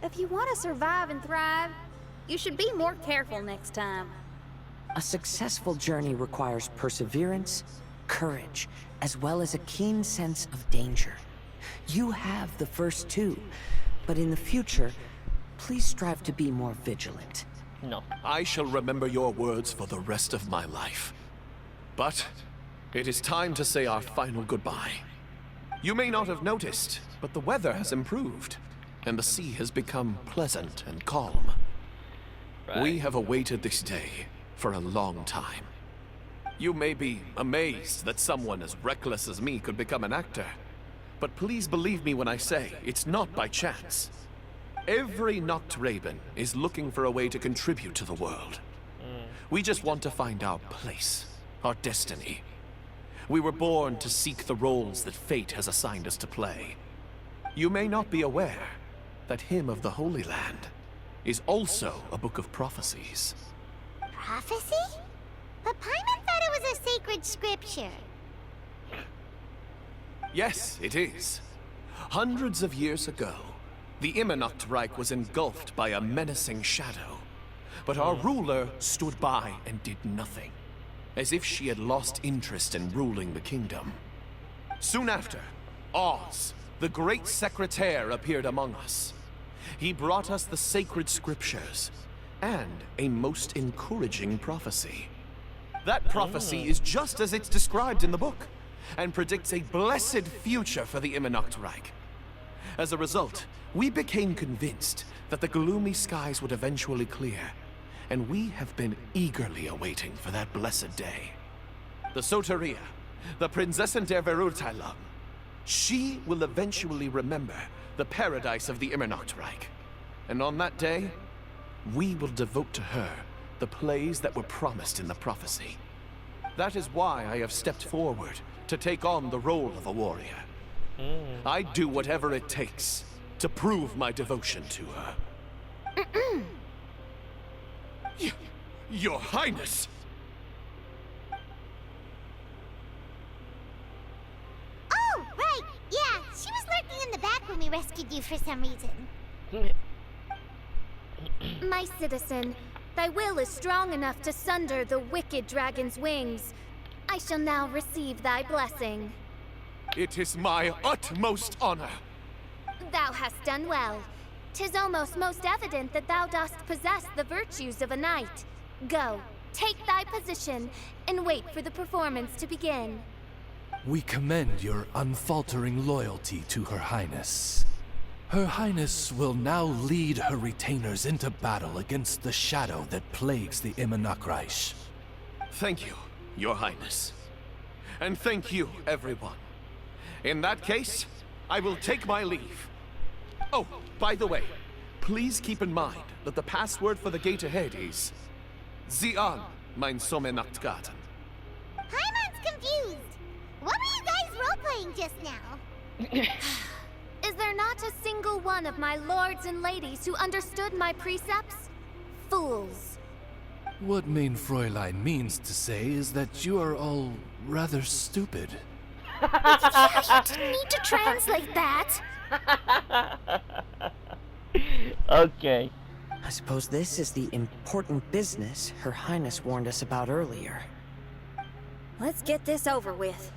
if you want to survive and thrive, you should be more careful next time. A successful journey requires perseverance, courage, as well as a keen sense of danger. You have the first two, but in the future, please strive to be more vigilant. No. I shall remember your words for the rest of my life. But it is time to say our final goodbye. You may not have noticed, but the weather has improved, and the sea has become pleasant and calm. Right. We have awaited this day for a long time. You may be amazed that someone as reckless as me could become an actor, but please believe me when I say it's not by chance. Every Noct Raven is looking for a way to contribute to the world. We just want to find our place, our destiny. We were born to seek the roles that fate has assigned us to play. You may not be aware that Hymn of the Holy Land is also a book of prophecies. Prophecy? But Paimon thought it was a sacred scripture. Yes, it is. Hundreds of years ago, the Immernacht Reich was engulfed by a menacing shadow. But our ruler stood by and did nothing, as if she had lost interest in ruling the kingdom. Soon after, Oz, the great secretaire, appeared among us. He brought us the sacred scriptures and a most encouraging prophecy. That prophecy is just as it's described in the book, and predicts a blessed future for the Immernacht Reich. As a result, we became convinced that the gloomy skies would eventually clear, and we have been eagerly awaiting for that blessed day. The Soteria, the Prinzessin der Verurteilung, she will eventually remember the paradise of the Immernacht Reich. And on that day, we will devote to her the plays that were promised in the prophecy. That is why I have stepped forward to take on the role of a warrior. I'd do whatever it takes to prove my devotion to her. Your Highness! Oh, right! Yeah, she was lurking in the back when we rescued you for some reason. My citizen, thy will is strong enough to sunder the wicked dragon's wings. I shall now receive thy blessing. It is my utmost honor. Thou hast done well. 'Tis almost most evident that thou dost possess the virtues of a knight. Go, take thy position, and wait for the performance to begin. We commend your unfaltering loyalty to Her Highness. Her Highness will now lead her retainers into battle against the shadow that plagues the Immernacht Reich. Thank you, Your Highness. And thank you, everyone. In that case, I will take my leave. Oh, by the way, please keep in mind that the password for the gate ahead is Zian, mein Sommernachtgarten. Paimon's confused. What were you guys role-playing just now? Is there not a single one of my lords and ladies who understood my precepts? Fools. What mein Fräulein means to say is that you are all rather stupid. I didn't need to translate that. Okay. I suppose this is the important business Her Highness warned us about earlier. Let's get this over with.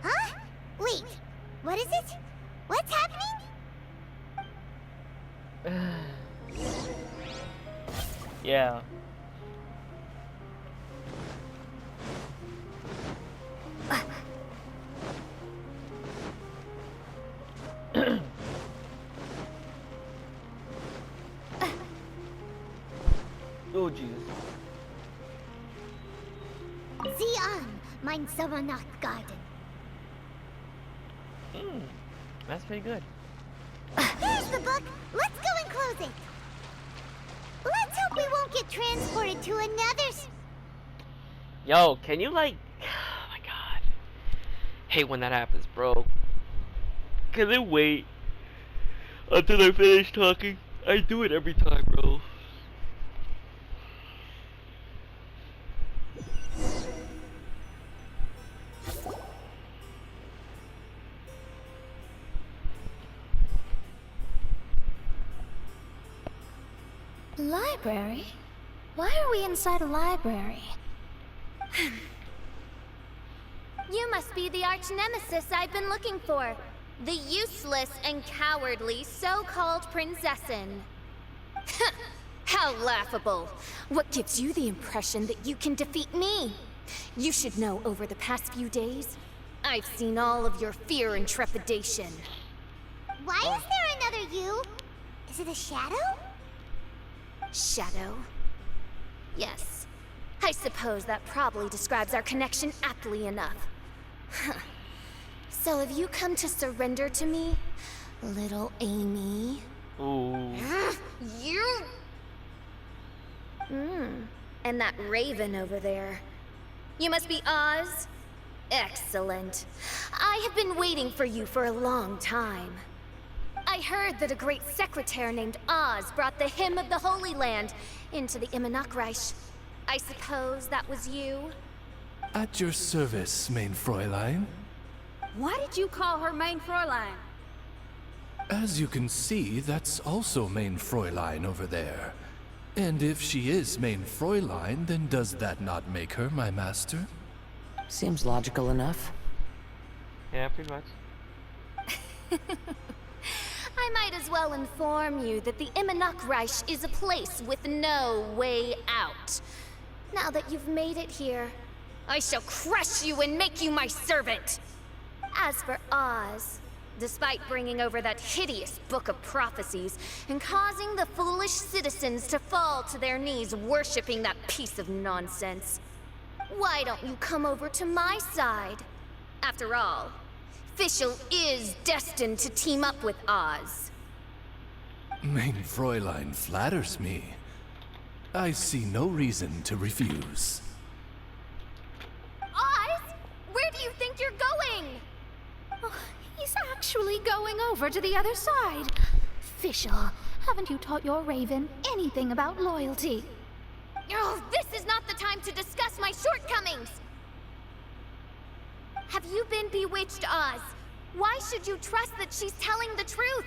Huh? Wait, what is it? What's happening? Yeah. Oh, Jesus. Zian, mein Sommernachtgarten. That's pretty good. Here's the book. Let's go and close it. Let's hope we won't get transported to another Yo, can you like... Oh my god. Hate when that happens, bro. Can they wait until I finish talking? I do it every time, bro. Library? Why are we inside a library? You must be the arch nemesis I've been looking for. The useless and cowardly so-called Prinzessin. How laughable. What gives you the impression that you can defeat me? You should know over the past few days, I've seen all of your fear and trepidation. Why is there another you? Is it a shadow? Shadow? Yes. I suppose that probably describes our connection aptly enough. So have you come to surrender to me, little Amy? Ooh. You... And that raven over there. You must be Oz? Excellent. I have been waiting for you for a long time. I heard that a great secretary named Oz brought the Hymn of the Holy Land into the Immernachtreich. I suppose that was you? At your service, mein Fräulein. Why did you call her Mein Fräulein? As you can see, that's also mein Fräulein over there. And if she is mein Fräulein, then does that not make her my master? Seems logical enough. Yeah, pretty much. I might as well inform you that the Immernachtreich is a place with no way out. Now that you've made it here, I shall crush you and make you my servant. As for Oz, despite bringing over that hideous book of prophecies and causing the foolish citizens to fall to their knees worshipping that piece of nonsense, why don't you come over to my side? After all, Fischl is destined to team up with Oz. Mein Fräulein flatters me. I see no reason to refuse. Oz? Where do you think you're going? Oh, he's actually going over to the other side. Fischl, haven't you taught your raven anything about loyalty? Oh, this is not the time to discuss my shortcomings! Have you been bewitched, Oz? Why should you trust that she's telling the truth?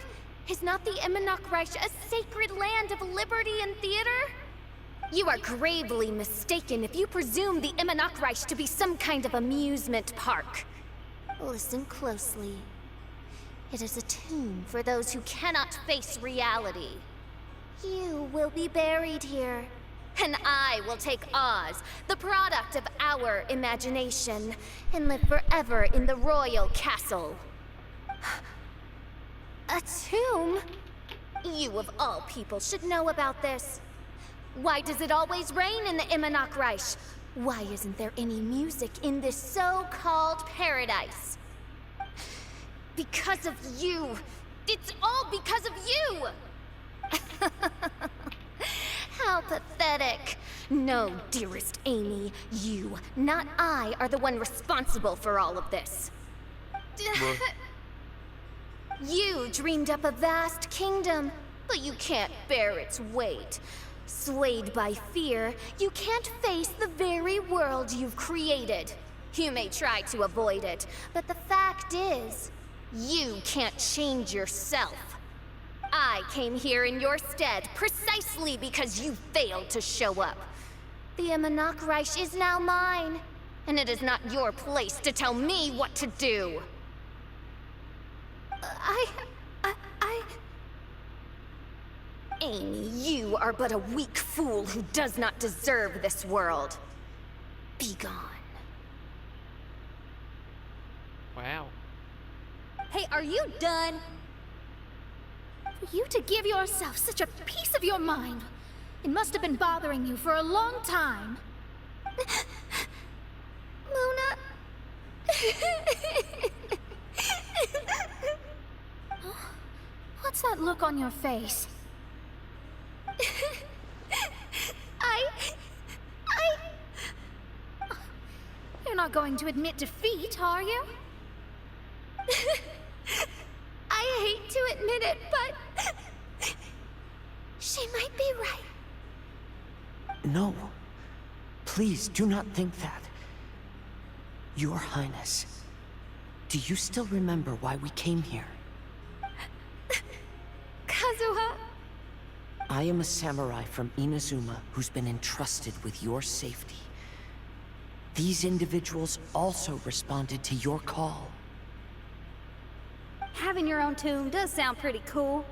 Is not the Immernachtreich a sacred land of liberty and theater? You are gravely mistaken if you presume the Immernachtreich to be some kind of amusement park. Listen closely. It is a tomb for those who cannot face reality. You will be buried here. And I will take Oz, the product of our imagination, and live forever in the royal castle. A tomb? You of all people should know about this. Why does it always rain in the Immernachtreich? Why isn't there any music in this so-called paradise? Because of you. It's all because of you! How pathetic. No, dearest Amy, you, not I, are the one responsible for all of this. You dreamed up a vast kingdom, but you can't bear its weight. Swayed by fear, you can't face the very world you've created. You may try to avoid it, but the fact is, you can't change yourself. I came here in your stead precisely because you failed to show up. The Immernachtreich is now mine, and it is not your place to tell me what to do. Amy, you are but a weak fool who does not deserve this world. Be gone. Wow. Hey, are you done? For you to give yourself such a piece of your mind, it must have been bothering you for a long time. Luna. What's that look on your face? You're not going to admit defeat, are you? I hate to admit it, but she might be right. No. Please do not think that. Your Highness, do you still remember why we came here? Kazuha, I am a samurai from Inazuma who's been entrusted with your safety. These individuals also responded to your call. Having your own tomb does sound pretty cool,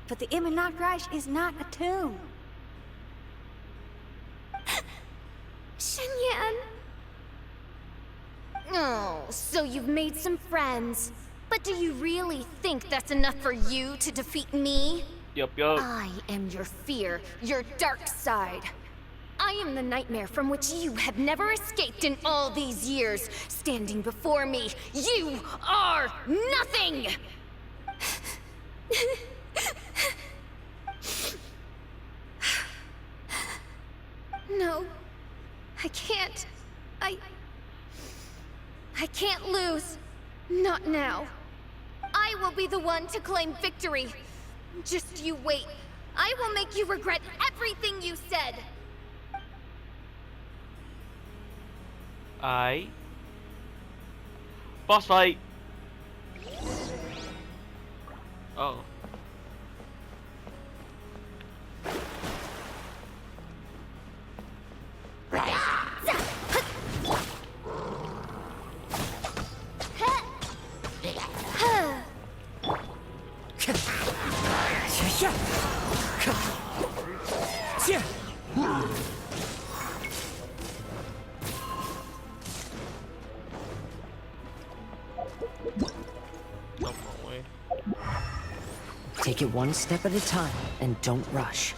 but the Immonakreich is not a tomb. Shenyan! Oh, so you've made some friends. But do you really think that's enough for you to defeat me? Yup. I am your fear, your dark side. I am the nightmare from which you have never escaped in all these years. Standing before me, you are nothing! No, I can't. I can't lose. Not now. I will be the one to claim victory. Just you wait. I will make you regret everything you said. Boss fight. Oh. Take it one step at a time, and don't rush.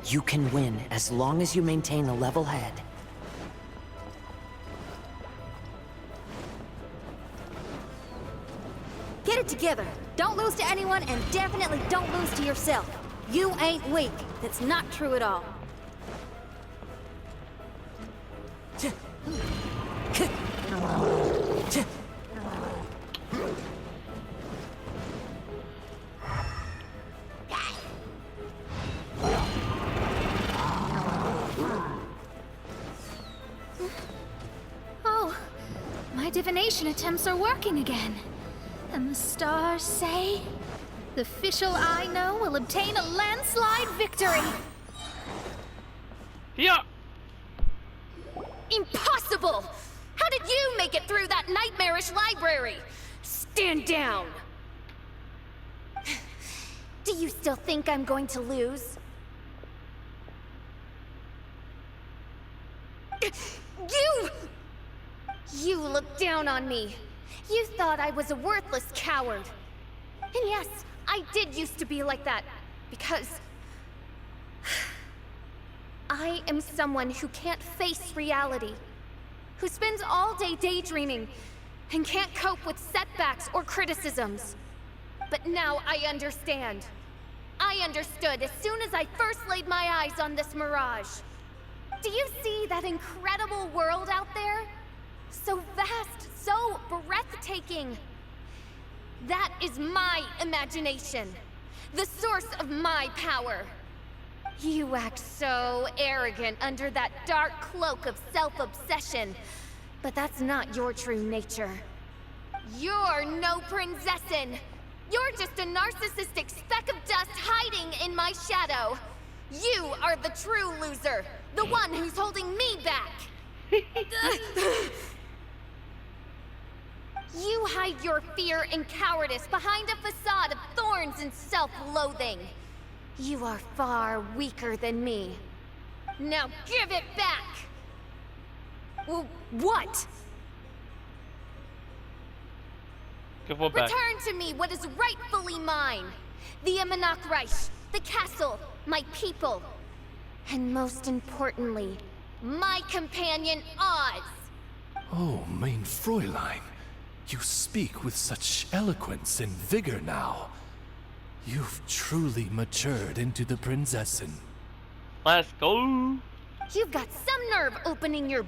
You can win as long as you maintain a level head. Get it together. Don't lose to anyone, and definitely don't lose to yourself. You ain't weak. That's not true at all. Oh, my divination attempts are working again. And the stars say the Fischl I know will obtain a landslide victory. Yeah. Impossible! How did you make it through that nightmarish library? Stand down! Do you still think I'm going to lose? You looked down on me. You thought I was a worthless coward. And yes, I did used to be like that, because I am someone who can't face reality, who spends all day daydreaming, and can't cope with setbacks or criticisms. But now I understand. I understood as soon as I first laid my eyes on this mirage. Do you see that incredible world out there? So vast, so breathtaking. That is my imagination, the source of my power. You act so arrogant under that dark cloak of self-obsession, but that's not your true nature. You're no prinzessin. You're just a narcissistic speck of dust hiding in my shadow. You are the true loser, the one who's holding me back. You hide your fear and cowardice behind a facade of thorns and self-loathing. You are far weaker than me. Now give it back! What? Give what back? Return to me what is rightfully mine. The Immonakreich, the castle, my people. And most importantly, my companion Oz. Oh, mein Fräulein. You speak with such eloquence and vigor now. You've truly matured into the Prinzessin. Let's go. You've got some nerve opening your